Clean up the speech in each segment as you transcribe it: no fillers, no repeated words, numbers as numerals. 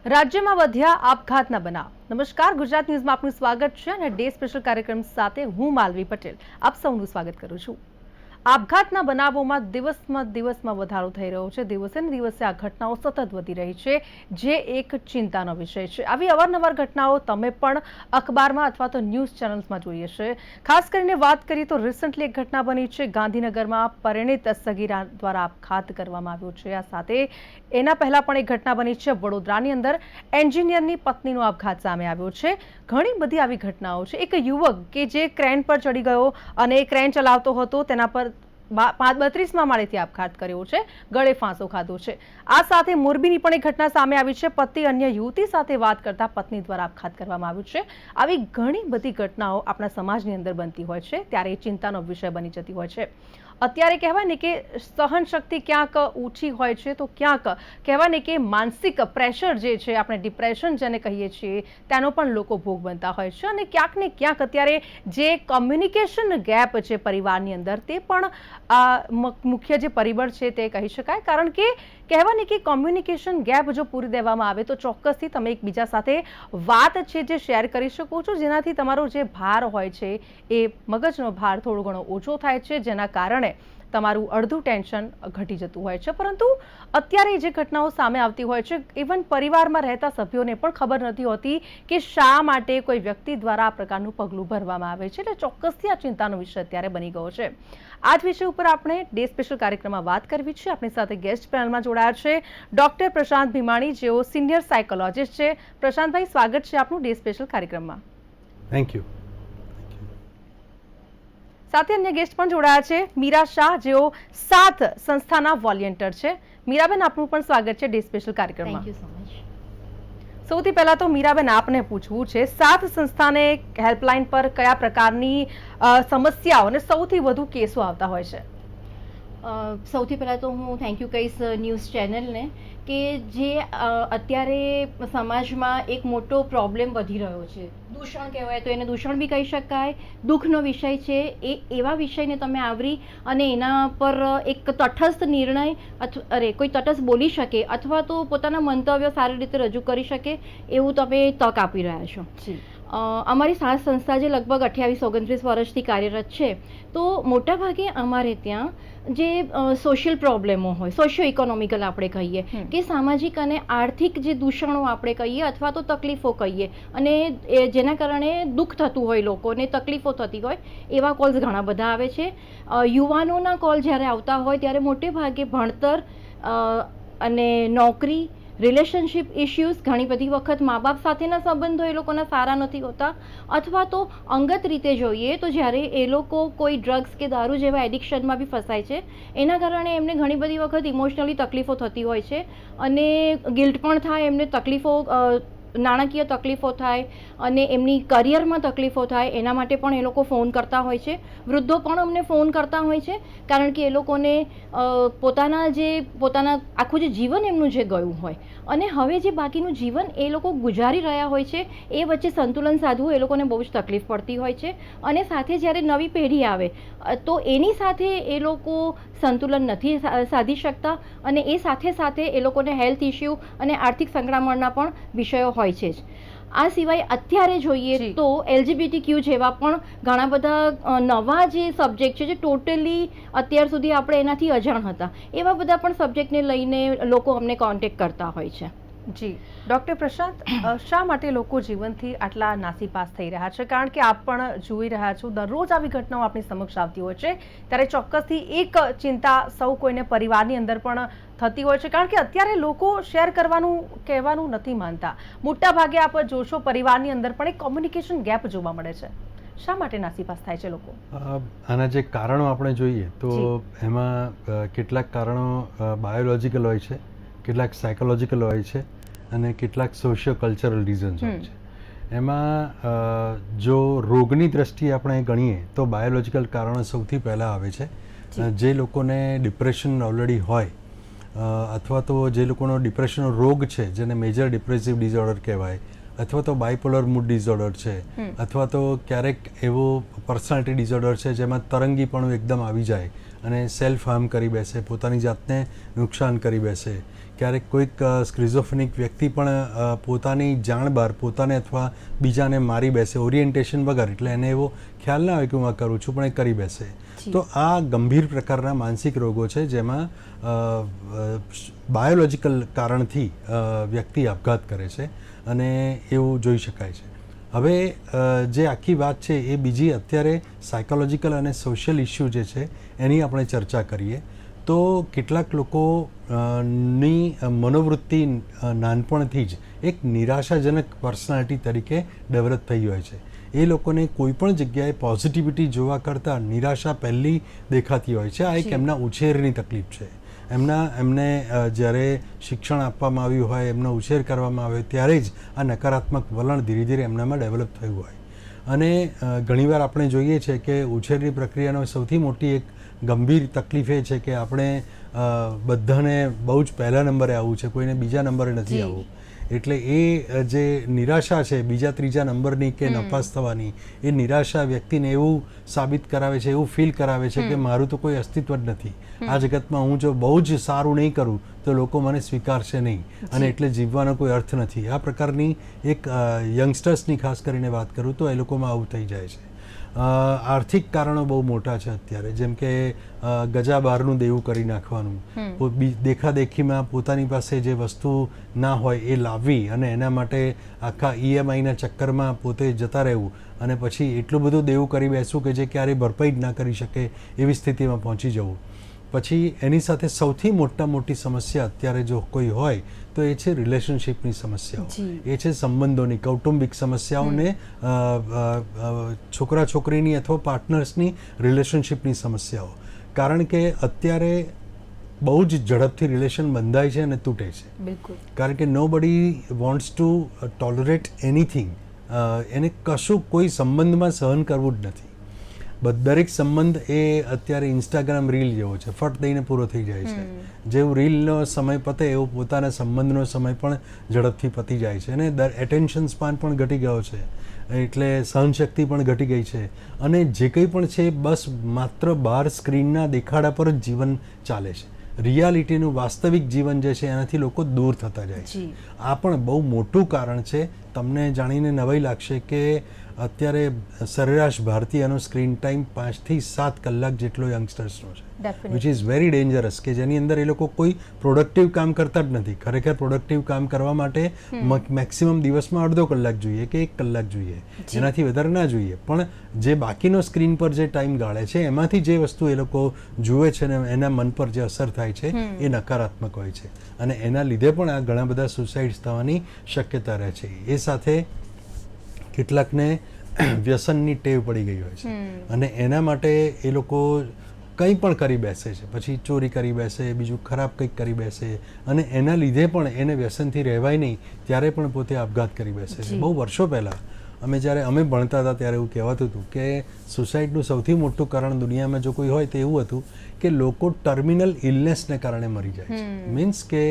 રાજ્યમાં વધ્યા આપઘાતના બનાવ। નમસ્કાર, ગુજરાત ન્યૂઝમાં આપનું સ્વાગત છે અને ડે સ્પેશિયલ કાર્યક્રમ સાથે હું માલવી પટેલ આપ સૌનું સ્વાગત કરું છું। આપઘાતના બનાવોમાં દિવસમાં વધારો થઈ રહ્યો છે। દિવસે ને દિવસે આ ઘટનાઓ સતત વધી રહી છે, જે એક ચિંતાનો વિષય છે। આવી અવારનવાર ઘટનાઓ તમે પણ અખબારમાં અથવા તો ન્યૂઝ ચેનલ્સમાં જોઈએ છે। ખાસ કરીને વાત કરીએ તો રિસન્ટલી એક ઘટના બની છે ગાંધીનગરમાં, પરિણીત સગીરા દ્વારા આપઘાત કરવામાં આવ્યો છે। આ સાથે એના પહેલા પણ એક ઘટના બની છે વડોદરાની અંદર, એન્જિનિયરની પત્નીનો આપઘાત સામે આવ્યો છે। ઘણી બધી આવી ઘટનાઓ છે। એક યુવક કે જે ક્રેન પર ચડી ગયો અને ક્રેન ચલાવતો હતો, તેના પર 32મા માળેથી આપઘાત કર્યો છે, ગળે ફાંસો ખાધો છે। આ સાથે મોરબીની પણ એક ઘટના સામે આવી છે। પતિ અન્ય યુવતી સાથે વાત કરતા પત્ની દ્વારા આપઘાત કરવામાં આવ્યો છે। આવી ઘણી બધી ઘટનાઓ આપણા સમાજની અંદર બનતી હોય છે, ત્યારે એ ચિંતાનો વિષય બની જતી હોય છે। અત્યારે કહેવાય ને કે સહન શક્તિ ક્યાંક ઓછી હોય છે, તો ક્યાંક કહેવાય ને કે માનસિક પ્રેશર જે છે, આપણે ડિપ્રેશન જેને કહીએ છીએ, તેનો પણ લોકો ભોગ બનતા હોય છે। અને ક્યાંક ને ક્યાંક અત્યારે જે કોમ્યુનિકેશન ગેપ છે પરિવારની અંદર, તે પણ મુખ્ય જે પરિબળ છે તે કહી શકાય। કારણ કે કહેવાય ને કે કોમ્યુનિકેશન ગેપ જો પૂરી દેવામાં આવે તો ચોક્કસથી તમે એકબીજા સાથે વાત છે જે શેર કરી શકો છો, જેનાથી તમારો જે ભાર હોય છે એ મગજનો ભાર થોડો ઘણો ઓછો થાય છે, જેના કારણે તમારું અડધું ટેન્શન ઘટી જતું હોય છે। પરંતુ અત્યારે જે ઘટનાઓ સામે આવતી હોય છે, ઇવન પરિવારમાં રહેતા સભ્યોને પણ ખબર નથી હોતી કે શા માટે કોઈ વ્યક્તિ દ્વારા આ પ્રકારનું પગલું ભરવામાં આવે છે। એટલે ચોક્કસથી આ ચિંતાનો વિષય અત્યારે બની ગયો છે। આ જ વિષય ઉપર આપણે ડે સ્પેશિયલ કાર્યક્રમમાં વાત કરવી છે। આપણી સાથે ગેસ્ટ પેનલમાં જોડાયા છે ડોક્ટર પ્રશાંત ભીમાણી, જેઓ સિનિયર સાયકોલોજિસ્ટ છે। પ્રશાંતભાઈ, સ્વાગત છે આપનું ડે સ્પેશિયલ કાર્યક્રમમાં। Thank you. સાથે અન્ય ગેસ્ટ પણ જોડાયા છે મીરા શાહ, જેઓ સાથ સંસ્થાના વોલેન્ટિયર છે। મીરાબેન, આપનું પણ સ્વાગત છે ડે સ્પેશિયલ કાર્યક્રમમાં। Thank you so much. સૌથી પહેલા તો મીરાબેન, આપને પૂછવું છે, સાથ સંસ્થાને હેલ્પલાઇન પર કયા પ્રકારની સમસ્યાઓ અને સૌથી વધુ કેસો આવતા હોય છે? સૌથી પહેલાં તો હું થેન્ક યુ કહીશ ન્યૂઝ ચેનલને, કે જે અત્યારે સમાજમાં એક મોટો પ્રોબ્લેમ વધી રહ્યો છે, દૂષણ કહેવાય તો એને દૂષણ બી કહી શકાય, દુઃખનો વિષય છે, એ એવા વિષયને તમે આવરી અને એના પર એક તટસ્થ નિર્ણય કોઈ તટસ્થ બોલી શકે અથવા તો પોતાના મંતવ્ય સારી રીતે રજૂ કરી શકે એવું તમે તક આપી રહ્યા છો। અમારી સાથ સંસ્થા જે લગભગ 28-29 વર્ષથી કાર્યરત છે, તો મોટાભાગે અમારે ત્યાં જે સોશિયલ પ્રોબ્લેમો હોય, સોશિયો ઇકોનોમિકલ આપણે કહીએ કે સામાજિક અને આર્થિક જે દૂષણો આપણે કહીએ અથવા તો તકલીફો કહીએ, અને જેના કારણે દુઃખ થતું હોય, લોકોને તકલીફો થતી હોય, એવા કોલ્સ ઘણા બધા આવે છે। યુવાનોના કોલ જ્યારે આવતા હોય ત્યારે મોટે ભાગે ભણતર અને નોકરી, રિલેશનશિપ ઇશ્યુઝ, ઘણી બધી વખત મા બાપ સાથેના સંબંધો એ લોકોના સારા નથી હોતા, અથવા તો અંગત રીતે જોઈએ તો જ્યારે એ લોકો કોઈ ડ્રગ્સ કે દારૂ જેવા એડિક્શનમાં બી ફસાય છે, એના કારણે એમને ઘણી બધી વખત ઇમોશનલી તકલીફો થતી હોય છે અને ગિલ્ટ પણ થાય, એમને તકલીફો, નાણાકીય તકલીફો થાય અને એમની કરિયરમાં તકલીફો થાય, એના માટે પણ એ લોકો ફોન કરતા હોય છે। વૃદ્ધો પણ અમને ફોન કરતા હોય છે, કારણ કે એ લોકોને પોતાના આખું જે જીવન એમનું જે ગયું હોય અને હવે જે બાકીનું જીવન એ લોકો ગુજારી રહ્યા હોય છે, એ વચ્ચે સંતુલન સાધવું એ લોકોને બહુ જ તકલીફ પડતી હોય છે। અને સાથે જ્યારે નવી પેઢી આવે તો એની સાથે એ લોકો સંતુલન નથી સાધી શકતા, અને એ સાથે સાથે એ લોકોને હેલ્થ ઇશ્યુ અને આર્થિક સંકળામણના પણ વિષયો હોય છે જ। આ સિવાય અત્યારે જોઈએ તો LGBTQ જેવા પણ ઘણા બધા નવા જે સબ્જેક્ટ છે, જે ટોટલી અત્યાર સુધી આપણે એનાથી અજાણ હતા, એવા બધા પણ સબ્જેક્ટને લઈને લોકો અમને કોન્ટેક્ટ કરતા હોય છે। જી ડૉક્ટર પ્રશાંત, શા માટે લોકો જીવનથી આટલા નાસીપાસ થઈ રહ્યા છે? કારણ કે આપ પણ જોઈ રહ્યા છો, દરરોજ આવી ઘટનાઓ આપણી સમક્ષ આવતી હોય છે, ત્યારે ચોક્કસથી એક ચિંતા સૌ કોઈને પરિવારની અંદર પણ થતી હોય છે। કારણ કે અત્યારે લોકો શેર કરવાનું, કહેવાનું નથી માનતા। મોટા ભાગે આપ જોશો પરિવારની અંદર પણ એક કોમ્યુનિકેશન ગેપ જોવા મળે છે। શા માટે નાસીપાસ થાય છે લોકો? આના જે કારણો આપણે જોઈએ તો એમાં કેટલાક કારણો બાયોલોજિકલ હોય છે, કેટલાક સાયકોલોજીકલ હોય છે અને કેટલાક સોશિયો કલ્ચરલ રીઝન્સ હોય છે। એમાં જો રોગની દ્રષ્ટિએ આપણે ગણીએ તો બાયોલોજિકલ કારણો સૌથી પહેલાં આવે છે। જે લોકોને ડિપ્રેશન ઓલરેડી હોય, અથવા તો જે લોકોનો ડિપ્રેશનનો રોગ છે, જેને મેજર ડિપ્રેસિવ ડિસઓર્ડર કહેવાય, અથવા તો બાયપોલર મૂડ ડિસઓર્ડર છે, અથવા તો ક્યારેક એવો પર્સનાલિટી ડિસઓર્ડર છે જેમાં તરંગીપણું એકદમ આવી જાય અને સેલ્ફ હાર્મ કરી બેસે, પોતાની જાતને નુકસાન કરી બેસે. ક્યારેક કોઈક સ્ક્રિઝોફ્રેનિક વ્યક્તિ પણ પોતાની જાણ બહાર પોતાને અથવા બીજાને મારી બેસે ઓરિએન્ટેશન વગર, એટલે એને એવો ખ્યાલ ના હોય કે હું આ કરું છું, પણ એ કરી બેસે. તો આ ગંભીર પ્રકારના માનસિક રોગો છે જેમાં બાયોલોજિકલ કારણથી વ્યક્તિ આપઘાત કરે છે અને એવું જોઈ શકાય છે. હવે જે આખી વાત છે એ બીજી અત્યારે સાયકોલોજીકલ અને સોશિયલ ઇસ્યુ જે છે એની આપણે ચર્ચા કરીએ તો કેટલાક લોકોની મનોવૃત્તિ નાનપણથી જ એક નિરાશાજનક પર્સનાલિટી તરીકે ડેવલપ થઈ હોય છે. એ લોકોને કોઈ પણ જગ્યાએ પોઝિટિવિટી જોવા કરતાં નિરાશા પહેલી દેખાતી હોય છે. આ એક એમના ઉછેરની તકલીફ છે. એમને જ્યારે શિક્ષણ આપવામાં આવ્યું હોય, એમનો ઉછેર કરવામાં આવ્યો ત્યારે જ આ નકારાત્મક વલણ ધીરે ધીરે એમનામાં ડેવલપ થયું હોય. અને ઘણીવાર આપણે જોઈએ છે કે ઉછેરની પ્રક્રિયાનો સૌથી મોટી એક ગંભીર તકલીફ એ છે કે આપણે બધાને બહુ જ પહેલા નંબરે આવવું છે, કોઈને બીજા નંબરે નથી આવવું. એટલે એ જે નિરાશા છે બીજા ત્રીજા નંબરની કે નપાસ થવાની, એ નિરાશા વ્યક્તિને એવું સાબિત કરાવે છે, એવું ફીલ કરાવે છે કે મારું તો કોઈ અસ્તિત્વ જ નથી આ જગતમાં. હું જો બહુ જ સારું નહીં કરું તો લોકો મને સ્વીકારશે નહીં અને એટલે જીવવાનો કોઈ અર્થ નથી. આ પ્રકારની એક યંગસ્ટર્સની ખાસ કરીને વાત કરું તો એ લોકોમાં આવું થઈ જાય છે. આર્થિક કારણો બહુ મોટા છે અત્યારે, જેમ કે ગજા બહારનું દેવું કરી નાખવાનું, દેખાદેખીમાં પોતાની પાસે જે વસ્તુ ના હોય એ લાવવી અને એના માટે આખા EMIના ચક્કરમાં પોતે જતા રહેવું અને પછી એટલું બધું દેવું કરી બેસવું કે જે ક્યારેય ભરપાઈ જ ના કરી શકે એવી સ્થિતિમાં પહોંચી જવું. પછી એની સાથે સૌથી મોટી સમસ્યા અત્યારે જો કોઈ હોય તો એ છે રિલેશનશિપની સમસ્યાઓ, એ છે સંબંધોની, કૌટુંબિક સમસ્યાઓને છોકરા છોકરીની અથવા પાર્ટનર્સની રિલેશનશિપની સમસ્યાઓ. કારણ કે અત્યારે બહુ જ ઝડપથી રિલેશન બંધાય છે અને તૂટે છે. કારણ કે nobody wants to tolerate anything. એને કશું કોઈ સંબંધમાં સહન કરવું જ નથી. દરેક સંબંધ એ અત્યારે ઇન્સ્ટાગ્રામ રીલ જેવો છે, ફટ દઈને પૂરો થઈ જાય છે. જેવું રીલનો સમય પતે એવું પોતાના સંબંધનો સમય પણ ઝડપથી પતી જાય છે. અને એટેન્શન સ્પાન પણ ઘટી ગયો છે, એટલે સહનશક્તિ પણ ઘટી ગઈ છે. અને જે કંઈ પણ છે બસ માત્ર બહાર સ્ક્રીનના દેખાડા પર જ જીવન ચાલે છે. રિયાલિટીનું વાસ્તવિક જીવન જે છે એનાથી લોકો દૂર થતા જાય છે. આ પણ બહુ મોટું કારણ છે. તમને જાણીને નવાઈ લાગશે કે અત્યારે સરેરાશ ભારતીયનો સ્ક્રીન ટાઈમ 5 થી 7 કલાક જેટલો યંગસ્ટર્સનો છે, વિચ ઇઝ વેરી ડેન્જરસ. કે જેની અંદર એ લોકો કોઈ પ્રોડક્ટિવ કામ કરતા જ નથી. ખરેખર પ્રોડક્ટિવ કામ કરવા માટે મેક્સિમમ દિવસમાં અડધો કલાક જોઈએ કે 1 કલાક જોઈએ, એનાથી વધારે ના જોઈએ. પણ જે બાકીનો સ્ક્રીન પર જે ટાઈમ ગાળે છે એમાંથી જે વસ્તુ એ લોકો જુએ છે ને એના મન પર જે અસર થાય છે એ નકારાત્મક હોય છે. અને એના લીધે પણ આ ઘણા બધા સુસાઇડ્સ થવાની શક્યતા રહે છે. એ સાથે કેટલાકને વ્યસનની ટેવ પડી ગઈ હોય છે અને એના માટે એ લોકો કંઈ પણ કરી બેસે છે. પછી ચોરી કરી બેસે, બીજું ખરાબ કંઈક કરી બેસે અને એના લીધે પણ એને વ્યસનથી રહેવાય નહીં ત્યારે પણ પોતે આપઘાત કરી બેસે છે. બહુ વર્ષો પહેલાં જ્યારે અમે ભણતા હતા ત્યારે એવું કહેવાતું હતું કે સુસાઇડનું સૌથી મોટું કારણ દુનિયામાં જો કોઈ હોય તો એવું હતું કે લોકો ટર્મિનલ ઇલનેસને કારણે મરી જાય છે. મીન્સ કે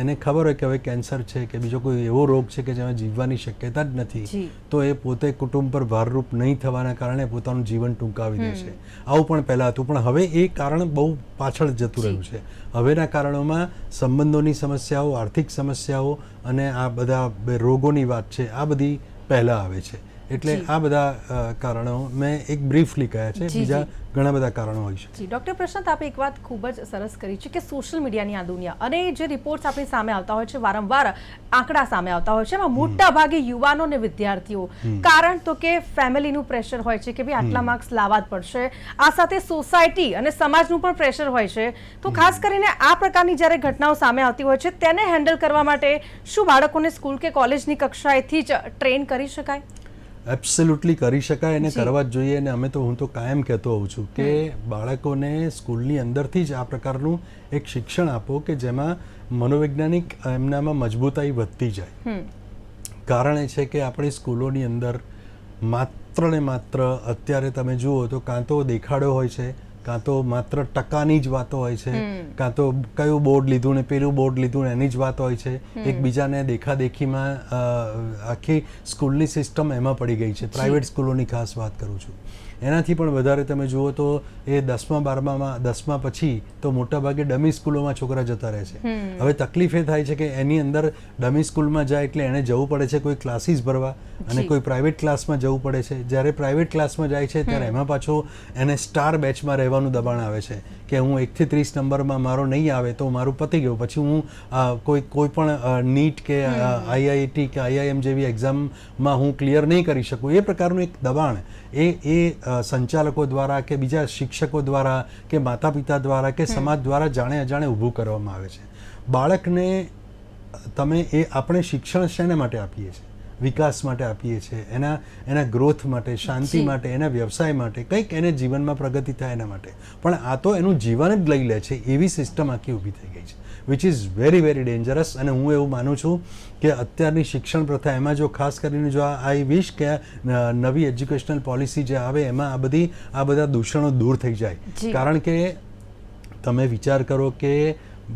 એને ખબર હોય કે હવે કેન્સર છે કે બીજો કોઈ એવો રોગ છે કે જેમાં જીવવાની શક્યતા જ નથી, તો એ પોતે કુટુંબ પર ભારરૂપ નહીં થવાના કારણે પોતાનું જીવન ટૂંકાવી દે છે. આવું પણ પહેલાં હતું, પણ હવે એ કારણ બહુ પાછળ જતું રહ્યું છે. હવેના કારણોમાં સંબંધોની સમસ્યાઓ, આર્થિક સમસ્યાઓ અને આ બધા રોગોની વાત છે, આ બધી પહેલાં આવે છે. એટલે આ બધા કારણો મેં એક બ્રીફલી કહ્યા છે, બીજા ઘણા બધા કારણો હોય છે. ડૉક્ટર પ્રશાંત, આપે એક વાત ખૂબ જ સરસ કરી છે કે સોશિયલ મીડિયાની આ દુનિયા અને જે રિપોર્ટ્સ આપણી સામે આવતા હોય છે, વારંવાર આંકડા સામે આવતા હોય છે, એમાં મોટા ભાગે યુવાનો અને વિદ્યાર્થીઓ. કારણ તો કે ફેમિલીનું પ્રેશર હોય છે કે ભાઈ આટલા માર્ક્સ લાવવા જ પડશે. આ સાથે સોસાયટી અને સમાજનું પણ પ્રેશર હોય છે. તો ખાસ કરીને આ પ્રકારની જ્યારે ઘટનાઓ સામે આવતી હોય છે તેને હેન્ડલ કરવા માટે શું બાળકોને સ્કૂલ કે કોલેજની કક્ષાએથી જ ટ્રેન કરી શકાય? એબ્સોલ્યુટલી કરી શકાય અને કરવા જ જોઈએ. અને હું તો કાયમ કહેતો હોઉં છું કે બાળકોને સ્કૂલની અંદરથી જ આ પ્રકારનું એક શિક્ષણ આપો કે જેમાં મનોવૈજ્ઞાનિક એમનામાં મજબૂતાઈ વધતી જાય. કારણ એ છે કે આપણી સ્કૂલોની અંદર માત્ર ને માત્ર અત્યારે તમે જુઓ તો કાં તો દેખાડો હોય છે, કાં તો માત્ર ટકાની જ વાતો હોય છે, કાં તો કયું બોર્ડ લીધું ને પેલું બોર્ડ લીધું ને એની જ વાત હોય છે. એકબીજાને દેખાદેખીમાં આખી સ્કૂલની સિસ્ટમ એમાં પડી ગઈ છે. પ્રાઇવેટ સ્કૂલોની ખાસ વાત કરું છું. એનાથી પણ વધારે તમે જુઓ તો એ 10મા 12મા પછી તો મોટાભાગે ડમી સ્કૂલોમાં છોકરા જતા રહે છે. હવે તકલીફ એ થાય છે કે એની અંદર ડમી સ્કૂલમાં જાય એટલે એને જવું પડે છે કોઈ ક્લાસીસ ભરવા અને કોઈ પ્રાઇવેટ ક્લાસમાં જવું પડે છે. જ્યારે પ્રાઇવેટ ક્લાસમાં જાય છે ત્યારે એમાં પાછો એને સ્ટાર બેચમાં રહેવાનું દબાણ આવે છે કે હું 1 થી 30 નંબરમાં મારો નહીં આવે તો મારું પતી ગયું, પછી હું કોઈ પણ નીટ કે IIT કે IIM જેવી એક્ઝામમાં હું ક્લિયર નહીં કરી શકું. એ પ્રકારનું એક દબાણ એ સંચાલકો દ્વારા કે બીજા શિક્ષકો દ્વારા કે માતા પિતા દ્વારા કે સમાજ દ્વારા જાણે અજાણે ઊભું કરવામાં આવે છે. બાળકને આપણે શિક્ષણ શેના માટે આપીએ છીએ? વિકાસ માટે આપીએ છીએ, એના ગ્રોથ માટે, શાંતિ માટે, એના વ્યવસાય માટે, કંઈક એને જીવનમાં પ્રગતિ થાય એના માટે. પણ આ તો એનું જીવન જ લઈ લે છે એવી સિસ્ટમ આખી ઊભી થઈ ગઈ છે, which is very very dangerous. અને હું એવું માનું છું કે અત્યારની શિક્ષણ પ્રથા એમાં જો ખાસ કરીને જો આઈ વિશ કે નવી એજ્યુકેશનલ પોલિસી જે આવે એમાં આ બધા દૂષણો દૂર થઈ જાય. કારણ કે તમે વિચાર કરો કે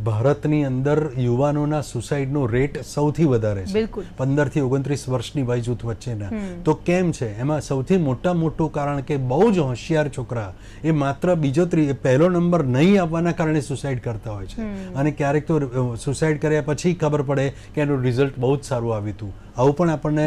ભારતની અંદર યુવાનોના સુસાઇડનો રેટ સૌથી વધારે છે, 15 થી 29 વર્ષની વય જૂથ વચ્ચેના. તો કેમ છે? એમાં સૌથી મોટું કારણ કે બહુ જ હોશિયાર છોકરા એ માત્ર પહેલો નંબર નહીં આવવાના કારણે સુસાઇડ કરતા હોય છે, અને ક્યારેક તો સુસાઇડ કર્યા પછી ખબર પડે કે એનું રિઝલ્ટ બહુ જ સારું આવ્યું હતું. આવું પણ આપણને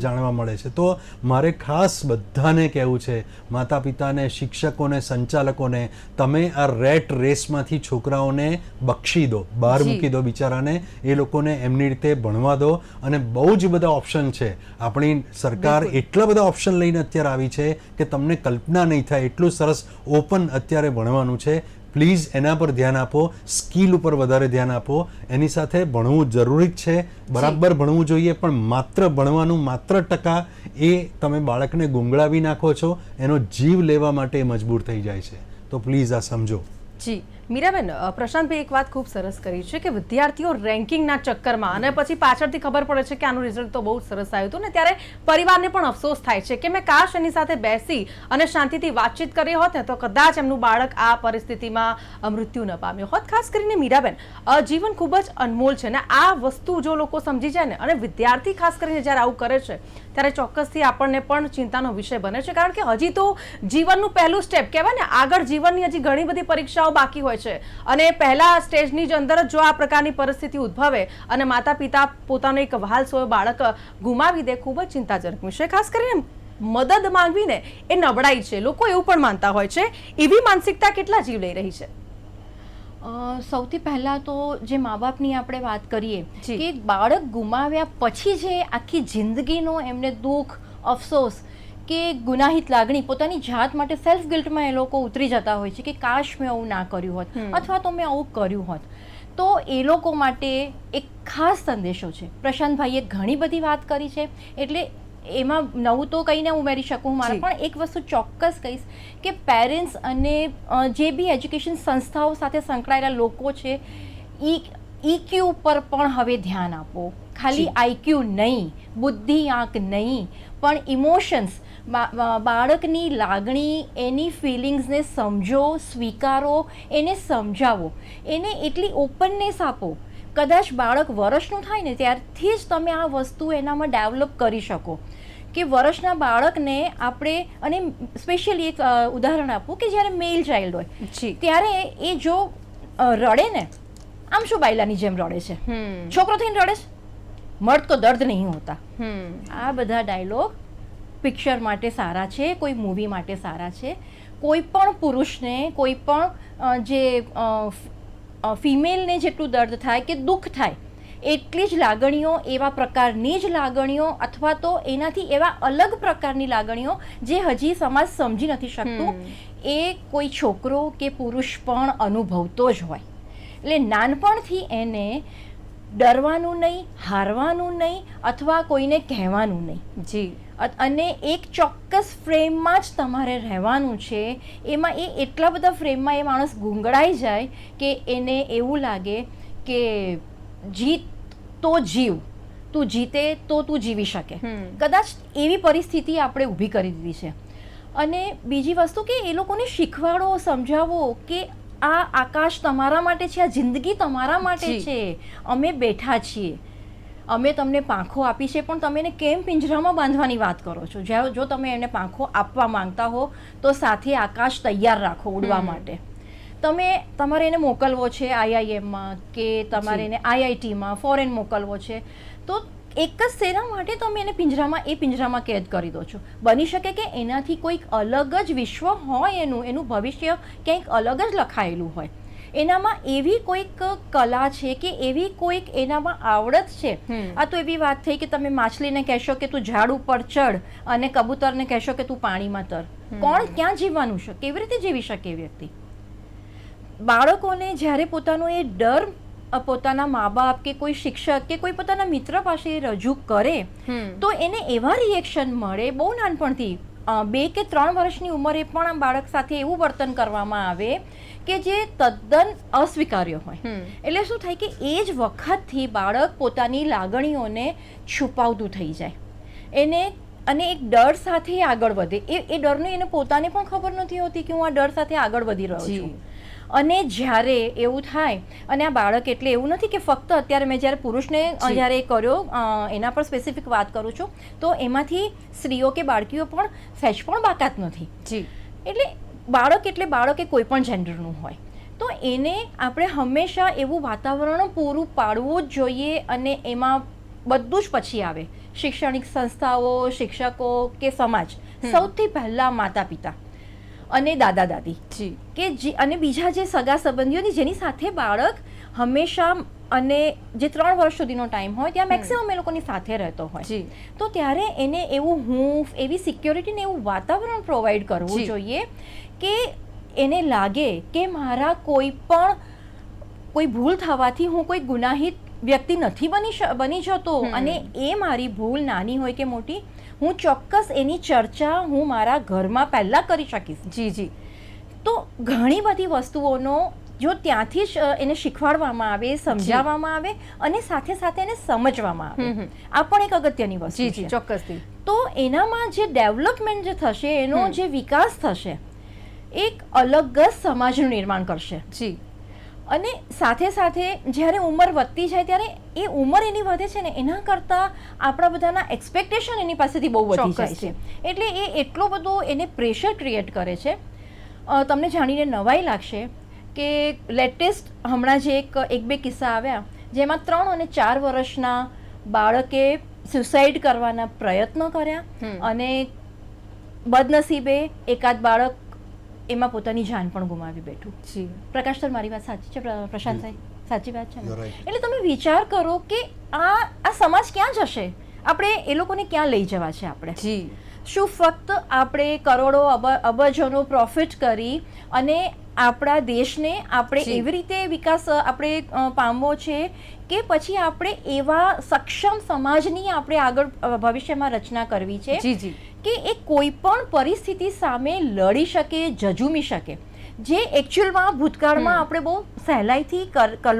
જાણવા મળે છે. તો મારે ખાસ બધાને કહેવું છે, માતા પિતાને, શિક્ષકોને, સંચાલકોને, તમે આ રેટ રેસમાંથી છોકરાઓને બક્ષી દો, બહાર મૂકી દો બિચારાને. એ લોકોને એમની રીતે ભણવા દો. અને બહુ જ બધા ઓપ્શન છે. આપણી સરકાર એટલા બધા ઓપ્શન લઈને અત્યારે આવી છે કે તમને કલ્પના નહીં થાય એટલું સરસ ઓપન અત્યારે ભણવાનું છે. પ્લીઝ એના પર ધ્યાન આપો, સ્કિલ ઉપર વધારે ધ્યાન આપો. એની સાથે ભણવું જરૂરી જ છે, બરાબર ભણવું જોઈએ, પણ માત્ર ભણવાનું માત્ર ટકા એ તમે બાળકને ગુંગળાવી નાખો છો, એનો જીવ લેવા માટે મજબૂર થઈ જાય છે. તો પ્લીઝ આ સમજો. જી મીરાબેન, પ્રશાંતભાઈ એક વાત ખૂબ સરસ કરી છે કે વિદ્યાર્થીઓ રેન્કિંગના ચક્કરમાં અને પછી પાછળથી ખબર પડે છે કે આનું રિઝલ્ટ તો બહુ સરસ આવ્યું હતું ને ત્યારે પરિવારને પણ અફસોસ થાય છે કે મેં કાશ એની સાથે બેસી અને શાંતિથી વાતચીત કરી હોત ને તો કદાચ એમનું બાળક આ પરિસ્થિતિમાં મૃત્યુ ન પામ્યો હોત. ખાસ કરીને મીરાબેન, જીવન ખૂબ જ અનમોલ છે ને આ વસ્તુ જો લોકો સમજી જાય ને, અને વિદ્યાર્થી ખાસ કરીને જ્યારે આવું કરે છે ત્યારે ચોક્કસથી આપણને પણ ચિંતાનો વિષય બને છે. કારણ કે હજી તો જીવનનું પહેલું સ્ટેપ કહેવાય ને, આગળ જીવનની હજી ઘણી બધી પરીક્ષાઓ બાકી હોય છે, અને પહેલા સ્ટેજની જ અંદર જો આ પ્રકારની પરિસ્થિતિ ઉદ્ભવે અને માતા પિતા પોતાનો એક વહાલસોયો બાળક ગુમાવી દે, ખૂબ જ ચિંતાજનક વિષય. ખાસ કરીને મદદ માંગવીને એ નબળાઈ છે, લોકો એવું પણ માનતા હોય છે. એવી માનસિકતા કેટલા જીવ લઈ રહી છે? સૌથી પહેલાં તો જે મા બાપની આપણે વાત કરીએ કે બાળક ગુમાવ્યા પછી જે આખી જિંદગીનો એમને દુઃખ, અફસોસ કે ગુનાહિત લાગણી, પોતાની જાત માટે સેલ્ફ ગિલ્ટમાં એ લોકો ઉતરી જતા હોય છે કે કાશ મેં આવું ના કર્યું હોત અથવા તો મેં આવું કર્યું હોત. તો એ લોકો માટે એક ખાસ સંદેશો છે. પ્રશાંતભાઈએ ઘણી બધી વાત કરી છે એટલે એમાં નવું તો કંઈ ના ઉમેરી શકું. મારે પણ એક વસ્તુ ચોક્કસ કહીશ કે પેરેન્ટ્સ અને જે બી એજ્યુકેશન સંસ્થાઓ સાથે સંકળાયેલા લોકો છે, EQ ઉપર પણ હવે ધ્યાન આપો. ખાલી IQ નહીં, બુદ્ધિઆંક નહીં, પણ ઇમોશન્સ, બાળકની લાગણી, એની ફિલિંગ્સને સમજો, સ્વીકારો, એને સમજાવો, એને એટલી ઓપનનેસ આપો. કદાચ બાળક વર્ષનું થાય ને ત્યારથી જ તમે આ વસ્તુ એનામાં ડેવલપ કરી શકો કે વર્ષના બાળકને આપણે, અને સ્પેશિયલી એક ઉદાહરણ આપું કે જ્યારે મેલ ચાઇલ્ડ હોય ત્યારે એ જો રડે ને, આમ શું બાયલાની જેમ રડે છે, છોકરો થઈને રડે છે, મર્દ તો દર્દ નહીં હોતા. આ બધા ડાયલોગ પિક્ચર માટે સારા છે, કોઈ મૂવી માટે સારા છે. કોઈ પણ પુરુષને, કોઈ પણ જે ફિમેલને જેટલું દર્દ થાય કે દુઃખ થાય એટલી જ લાગણીઓ, એવા પ્રકારની જ લાગણીઓ અથવા તો એનાથી એવા અલગ પ્રકારની લાગણીઓ જે હજી સમાજ સમજી નથી શકતું, એ કોઈ છોકરો કે પુરુષ પણ અનુભવતો જ હોય. એટલે નાનપણથી એને ડરવાનું નહીં, હારવાનું નહીં અથવા કોઈને કહેવાનું નહીં. જી. અને એક ચોક્કસ ફ્રેમમાં જ તમારે રહેવાનું છે. એમાં એટલા બધા ફ્રેમમાં એ માણસ ગુંગળાઈ જાય કે એને એવું લાગે કે જીત તો જીવ, તું જીતે તો તું જીવી શકે. કદાચ એવી પરિસ્થિતિ આપણે ઊભી કરી દીધી છે. અને બીજી વસ્તુ કે એ લોકોને શીખવાડો, સમજાવો કે આ આકાશ તમારા માટે છે, આ જિંદગી તમારા માટે છે, અમે બેઠા છીએ. અમે તમને પાંખો આપી છે પણ તમે એને કેમ પિંજરામાં બાંધવાની વાત કરો છો? જો તમે એને પાંખો આપવા માંગતા હો તો સાથે આકાશ તૈયાર રાખો ઉડવા માટે. તમારે એને મોકલવો છે IIM-માં કે તમારે એને IIT-માં ફોરેન મોકલવો છે, તો એક જ શેના માટે તમે એને પિંજરામાં કેદ કરી દો છો? બની શકે કે એનાથી કોઈક અલગ જ વિશ્વ હોય, એનું ભવિષ્ય કંઈક અલગ જ લખાયેલું હોય. એનામાં એવી કોઈક કલા છે કે એવી કોઈક એનામાં આવડત છે. આ તો એવી વાત થઈ કે તમે માછલીને કહેશો કે તું ઝાડ ઉપર ચડ અને કબૂતરને કહેશો કે તું પાણીમાં તર. કોણ ક્યાં જીવવાનું છે? કેવી રીતે જીવી શકે એ વ્યક્તિ? બાળકોને જ્યારે પોતાનો એ ડર પોતાના મા બાપ કે કોઈ શિક્ષક કે કોઈ પોતાના મિત્ર પાસે રજૂ કરે તો એને એવા રિએક્શન મળે બહુ નાનપણથી, 2 કે 3 વર્ષની ઉંમરે પણ આ બાળક સાથે એવું વર્તન કરવામાં આવે કે જે તદ્દન અસ્વીકાર્ય હોય. એટલે શું થાય કે એ જ વખતથી બાળક પોતાની લાગણીઓને છુપાવતું થઈ જાય અને એક ડર સાથે આગળ વધે. એ ડરને એને પોતાને પણ ખબર નથી હોતી કે હું આ ડર સાથે આગળ વધી રહ્યો છું. અને જ્યારે એવું થાય, અને આ બાળક એટલે એવું નથી કે ફક્ત અત્યારે મેં જ્યારે પુરુષને જ્યારે કર્યો એના પર સ્પેસિફિક વાત કરું છું, તો એમાંથી સ્ત્રીઓ કે બાળકીઓ પણ સહેજ પણ બાકાત નથી. એટલે બાળક એ કોઈ પણ જેન્ડરનું હોય, તો એને આપણે હંમેશા એવું વાતાવરણ પૂરું પાડવું જ જોઈએ. અને એમાં બધું જ પછી આવે શૈક્ષણિક સંસ્થાઓ, શિક્ષકો કે સમાજ. સૌથી પહેલાં માતા પિતા અને દાદા દાદી કે અને બીજા જે સગા સંબંધીઓની જેની સાથે બાળક હંમેશા, અને જે 3 વર્ષ સુધીનો ટાઈમ હોય ત્યાં મેક્સિમમ એ લોકોની સાથે રહેતો હોય, તો ત્યારે એને એવું હૂંફ, એવી સિક્યોરિટી ને એવું વાતાવરણ પ્રોવાઈડ કરવું જોઈએ કે એને લાગે કે મારા કોઈ ભૂલ થવાથી હું કોઈ ગુનાહિત વ્યક્તિ નથી બની જતો, અને એ મારી ભૂલ નાની હોય કે મોટી, હું ચોક્કસ એની ચર્ચા હું મારા ઘરમાં પહેલાં કરી શકીશ. તો ઘણી બધી વસ્તુઓનો જો ત્યાંથી જ એને શીખવાડવામાં આવે, સમજાવવામાં આવે અને સાથે સાથે એને સમજવામાં આવે, આ પણ એક અગત્યની વસ્તુ છે. ચોક્કસથી. તો એનામાં જે ડેવલપમેન્ટ જે થશે, એનો જે વિકાસ થશે, એક અલગ જ સમાજનું નિર્માણ કરશે. અને સાથે સાથે જ્યારે ઉંમર વધતી જાય ત્યારે એ ઉંમર એની વધે છે ને, એના કરતાં આપણા બધાના એક્સપેક્ટેશન એની પાસેથી બહુ વધી જાય છે. એટલે એ એટલો બધો એને પ્રેશર ક્રિએટ કરે છે. તમને જાણીને નવાઈ લાગશે કે લેટેસ્ટ હમણાં જે એક બે કિસ્સા આવ્યા જેમાં 3 અને 4 વર્ષના બાળકે સુસાઇડ કરવાના પ્રયત્નો કર્યા અને બદનસીબે એકાદ બાળક એમાં પોતાની જાન પણ ગુમાવી બેઠું. પ્રકાશ સર, મારી વાત સાચી છે? પ્રશાંત સાહેબ, સાચી વાત છે ને? એટલે તમે વિચાર કરો કે આ સમાજ ક્યાં જશે? આપણે એ લોકોને ક્યાં લઈ જવા છે? આપણે શું ફક્ત આપણે કરોડો અબજોનો પ્રોફિટ કરી અને આપણા દેશને આપણે એવી રીતે વિકાસ આપણે પામવો છે કે પછી આપણે એવા સક્ષમ સમાજની આપણે આગળ ભવિષ્યમાં રચના કરવી છે કે એ કોઈ પણ પરિસ્થિતિ સામે લડી શકે, ઝઝૂમી શકે, જે એકચ્યુઅલમાં ભૂતકાળમાં આપણે બહુ સહેલાઈથી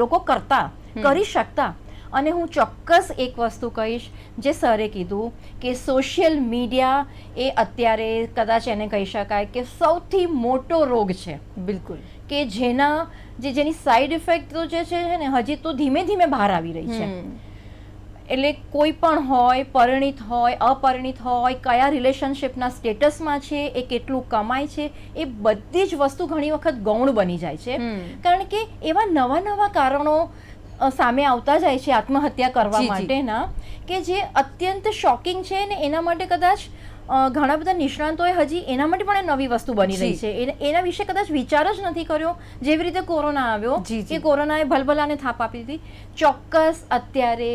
લોકો કરી શકતા. અને હું ચોક્કસ એક વસ્તુ કહીશ જે સરે કીધું કે સોશિયલ મીડિયા એ અત્યારે કદાચ એને કહી શકાય કે સૌથી મોટો રોગ છે. બિલકુલ. કે જેની સાઈડ ઇફેક્ટ તો જે છે ને હજી તો ધીમે ધીમે બહાર આવી રહી છે. એટલે કોઈ પણ હોય, પરિણિત હોય, અપરિણિત હોય, કયા રિલેશનશિપના સ્ટેટસમાં છે, એ કેટલું કમાય છે, એ બધી જ વસ્તુ ઘણી વખત ગૌણ બની જાય છે. કારણ કે એવા નવા કારણો સામે આવતા જાય છે આત્મહત્યા કરવા માટેના, કે જે અત્યંત શોકિંગ છે. ને એના માટે કદાચ ઘણા બધા નિષ્ણાંતોએ હજી એના માટે પણ નવી વસ્તુ બની રહી છે. એના વિશે કદાચ વિચાર જ નથી કર્યો. જેવી રીતે કોરોના આવ્યો કે કોરોનાએ ભલભલાને થાપ આપી દીધી, ચોક્કસ અત્યારે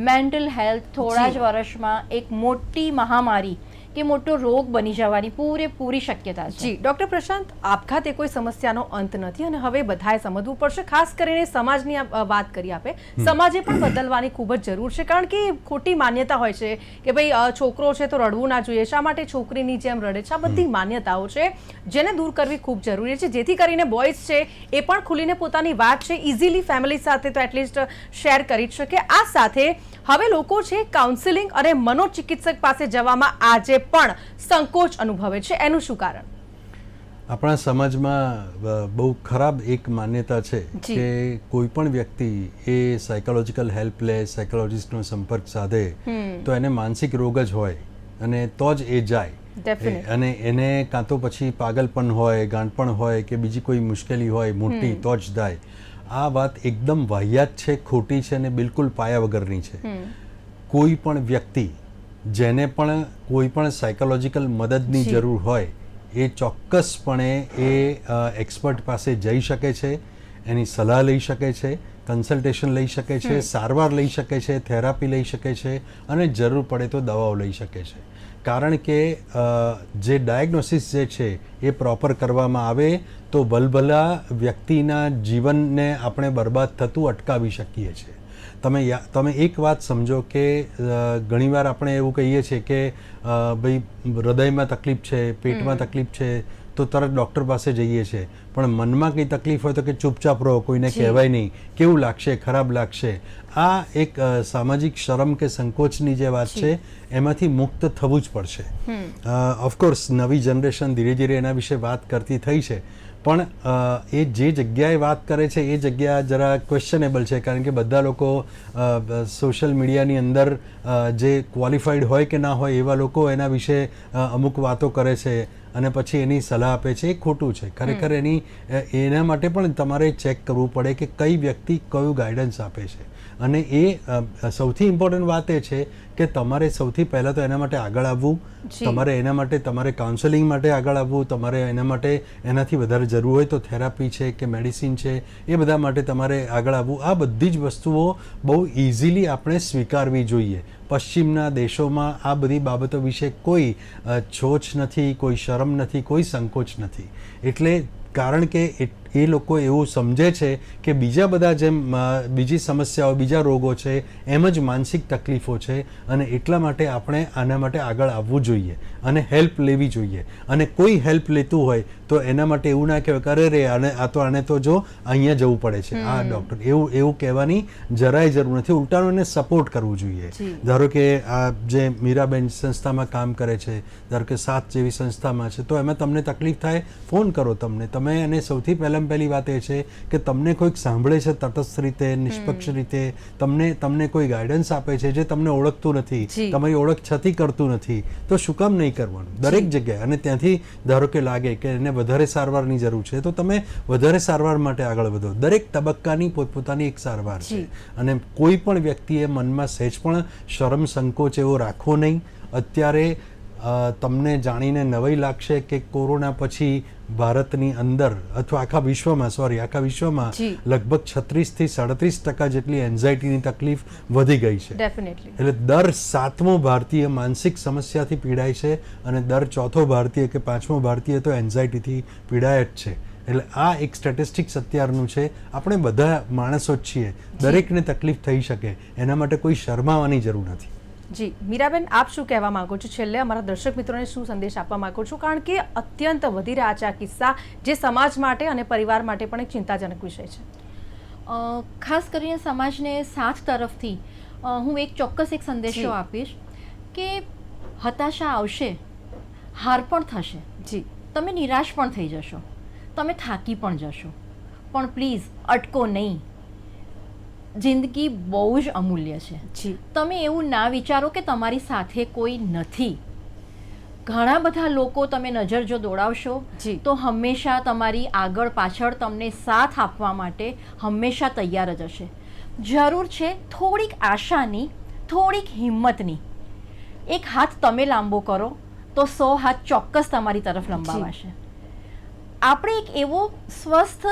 મેન્ટલ હેલ્થ થોડા જ વર્ષમાં એક મોટી મહામારી કે મોટો રોગ બની જવાની પૂરેપૂરી શક્યતા છે. ડૉક્ટર પ્રશાંત, આપઘાત એ કોઈ સમસ્યાનો અંત નથી અને હવે બધાએ સમજવું પડશે. ખાસ કરીને સમાજની વાત કરી આપે, સમાજે પણ બદલવાની ખૂબ જ જરૂર છે. કારણ કે ખોટી માન્યતા હોય છે કે ભાઈ છોકરો છે તો રડવું ના જોઈએ, શા માટે છોકરીની જેમ રડે છે, આ બધી માન્યતાઓ છે જેને દૂર કરવી ખૂબ જરૂરી છે, જેથી કરીને બોયઝ છે એ પણ ખુલીને પોતાની વાત છે ઇઝીલી ફેમિલી સાથે તો એટલીસ્ટ શેર કરી જ શકે. આ સાથે હવે લોકો છે કાઉન્સિલિંગ અને મનોચિકિત્સક પાસે જવામાં આજે પણ સંકોચ અનુભવે છે. એનું શું કારણ? આપણા સમાજમાં બહુ ખરાબ એક માન્યતા છે જી. કે કોઈ પણ વ્યક્તિ એ સાયકોલોજીકલ હેલ્પ લે, સાયકોલોજીસ્ટનો સંપર્ક સાધે તો એને માનસિક રોગ જ હોય અને તો જ એ જાય. Definitely. અને એને કાં તો પછી પાગલપણ હોય, ગાંઠપણ હોય કે બીજી કોઈ મુશ્કેલી હોય મોટી તો જ થાય. આ વાત એકદમ વાહિયાત છે, ખોટી છે અને બિલકુલ પાયા વગરની છે. કોઈ પણ વ્યક્તિ જેને પણ કોઈ પણ સાયકોલોજીકલ મદદની જી. જરૂર હોય એ ચોક્કસપણે એ એક્સપર્ટ પાસે જઈ શકે છે, એની સલાહ લઈ શકે છે, કન્સલ્ટેશન લઈ શકે છે, સારવાર લઈ શકે છે, થેરાપી લઈ શકે છે અને જરૂર પડે તો દવાઓ લઈ શકે છે. કારણ કે જે ડાયગ્નોસિસ જે છે એ પ્રોપર કરવામાં આવે તો ભલભલા વ્યક્તિના જીવનને આપણે બરબાદ થતું અટકાવી શકીએ છીએ. તમે એક વાત સમજો કે ઘણીવાર આપણે એવું કહીએ છીએ કે ભાઈ હૃદયમાં તકલીફ છે, પેટમાં તકલીફ છે તો તરત ડૉક્ટર પાસે જઈએ છીએ, પણ મનમાં કંઈ તકલીફ હોય તો કે ચૂપચાપ રહો, કોઈને કહેવાય નહીં, કેવું લાગશે, ખરાબ લાગશે. આ એક સામાજિક શરમ કે સંકોચની જે વાત છે એમાંથી મુક્ત થવું જ પડશે. ઓફકોર્સ નવી જનરેશન ધીરે ધીરે એના વિશે વાત કરતી થઈ છે, પણ એ જે જગ્યાએ વાત કરે છે એ જગ્યા જરા ક્વેશ્ચનેબલ છે, કારણ કે બધા લોકો સોશિયલ મીડિયાની અંદર જે ક્વોલિફાઈડ હોય કે ના હોય એવા લોકો એના વિશે અમુક વાતો કરે છે અને પછી એની સલાહ આપે છે. એ ખોટું છે. ખરેખર એના માટે પણ તમારે ચેક કરવું પડે કે કઈ વ્યક્તિ કયું ગાઈડન્સ આપે છે. અને એ સૌથી ઇમ્પોર્ટન્ટ વાત એ છે કે તમારે સૌથી પહેલાં તો એના માટે આગળ આવવું, તમારે કાઉન્સેલિંગ માટે આગળ આવવું, તમારે એના માટે એનાથી વધારે જરૂર હોય તો થેરાપી છે કે મેડિસિન છે એ બધા માટે તમારે આગળ આવવું. આ બધી જ વસ્તુઓ બહુ ઇઝીલી આપણે સ્વીકારવી જોઈએ. પશ્ચિમના દેશોમાં આ બધી બાબતો વિશે કોઈ છોછ નથી, કોઈ શરમ નથી, કોઈ સંકોચ નથી. એટલે કારણ કે એ લોકો એવું સમજે છે કે બીજા બધા જેમ બીજી સમસ્યાઓ, બીજા રોગો છે એમ જ માનસિક તકલીફો છે અને એટલા માટે આપણે આના માટે આગળ આવવું જોઈએ અને હેલ્પ લેવી જોઈએ. અને કોઈ હેલ્પ લેતું હોય તો એના માટે એવું ના કહેવાય કે અરે રે આને તો જો અહીંયા જવું પડે છે આ ડૉક્ટર, એવું કહેવાની જરાય જરૂર નથી. ઉલટાનું એને સપોર્ટ કરવું જોઈએ. ધારો કે આ જે મીરાબેન સંસ્થામાં કામ કરે છે, ધારો કે સાથ જેવી સંસ્થામાં છે, તો એમાં તમને તકલીફ થાય ફોન કરો. તમે એને સૌથી પહેલી વાત એ છે કે તમને કોઈક સાંભળે છે તટસ્થ રીતે, નિષ્પક્ષ રીતે, તમને કોઈ ગાઈડન્સ આપે છે જે તમને ઓળખતું નથી, તમારી ઓળખ છતી કરતું નથી, તો શું કામ નહીં કરવાનું દરેક જગ્યાએ. અને ત્યાંથી ધારો કે લાગે કે એને વધારે સારવારની જરૂર છે તો તમે વધારે સારવાર માટે આગળ વધો. દરેક તબક્કાની પોતપોતાની એક સારવાર છે અને કોઈ પણ વ્યક્તિએ મનમાં સહેજ પણ શરમ સંકોચ એવો રાખવો નહીં. અત્યારે તમને જાણીને નવાઈ લાગશે કે કોરોના પછી ભારતની અંદર અથવા આખા વિશ્વમાં લગભગ 36 થી 37% જેટલી એન્ઝાઇટીની તકલીફ વધી ગઈ છે. એટલે દર 7મો ભારતીય માનસિક સમસ્યાથી પીડાય છે અને દર 4થો ભારતીય કે 5મો ભારતીય તો એન્ઝાઇટીથી પીડાય જ છે. એટલે આ એક સ્ટેટિસ્ટિક્સ અત્યારનું છે. આપણે બધા માણસો જ છીએ, દરેકને તકલીફ થઈ શકે, એના માટે કોઈ શરમાવાની જરૂર નથી. જી મીરાબેન, આપ શું કહેવા માંગો છો? છેલ્લે અમારા દર્શક મિત્રોને શું સંદેશ આપવા માંગો છો? કારણ કે અત્યંત વધી રહ્યા છે આ કિસ્સા, જે સમાજ માટે અને પરિવાર માટે પણ એક ચિંતાજનક વિષય છે. ખાસ કરીને સમાજને સાથ તરફથી હું ચોક્કસ એક સંદેશો આપીશ કે હતાશા આવશે, હાર પણ થશે, જી તમે નિરાશ પણ થઈ જશો, તમે થાકી પણ જશો, પણ પ્લીઝ અટકો નહીં. જિંદગી બહુ જ અમૂલ્ય છે. તમે એવું ના વિચારો કે તમારી સાથે કોઈ નથી. ઘણા બધા લોકો તમે નજર જો દોડાવશો તો હંમેશા તમારી આગળ પાછળ તમને સાથ આપવા માટે હંમેશા તૈયાર જ હશે. જરૂર છે થોડીક આશાની, થોડીક હિંમતની. એક હાથ તમે લાંબો કરો તો 100 હાથ ચોક્કસ તમારી તરફ લંબાવાશે. આપણે એક એવો સ્વસ્થ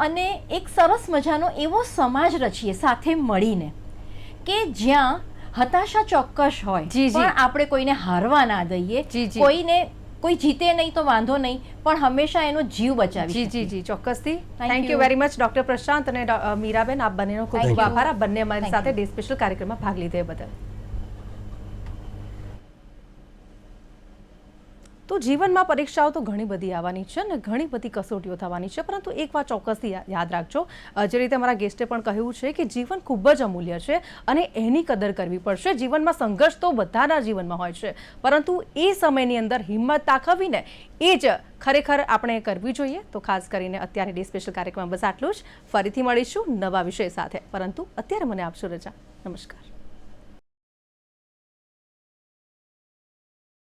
અને એક સરસ મજાનો એવો સમાજ રચીએ સાથે મળીને કે જ્યાં હતાશા ચોક્કસ હોય પણ આપણે કોઈને હારવા ના દઈએ. કોઈ જીતે નહીં તો વાંધો નહીં, પણ હંમેશા એનો જીવ બચાવી. જી ચોક્કસથી. Thank you very much doctor Prashant અને મીરાબેન, આપ બંનેનો ખૂબ ખૂબ આભાર. આપ બંને અમારી સાથે ડે સ્પેશિયલ કાર્યક્રમમાં ભાગ લીધે બદલ. તો જીવનમાં પરીક્ષાઓ તો ઘણી બધી આવવાની છે અને ઘણી બધી કસોટીઓ થવાની છે, પરંતુ એક વાત ચોક્કસથી યાદ રાખજો, જે રીતે અમારા ગેસ્ટે પણ કહ્યું છે કે જીવન ખૂબ જ અમૂલ્ય છે અને એની કદર કરવી પડશે. જીવનમાં સંઘર્ષ તો બધાના જીવનમાં હોય છે, પરંતુ એ સમયની અંદર હિંમત દાખવીને એ જ ખરેખર આપણે કરવી જોઈએ. તો ખાસ કરીને અત્યારે ડે સ્પેશિયલ કાર્યક્રમમાં બસ આટલું જ. ફરીથી મળીશું નવા વિષય સાથે, પરંતુ અત્યારે મને આપશો રજા. નમસ્કાર.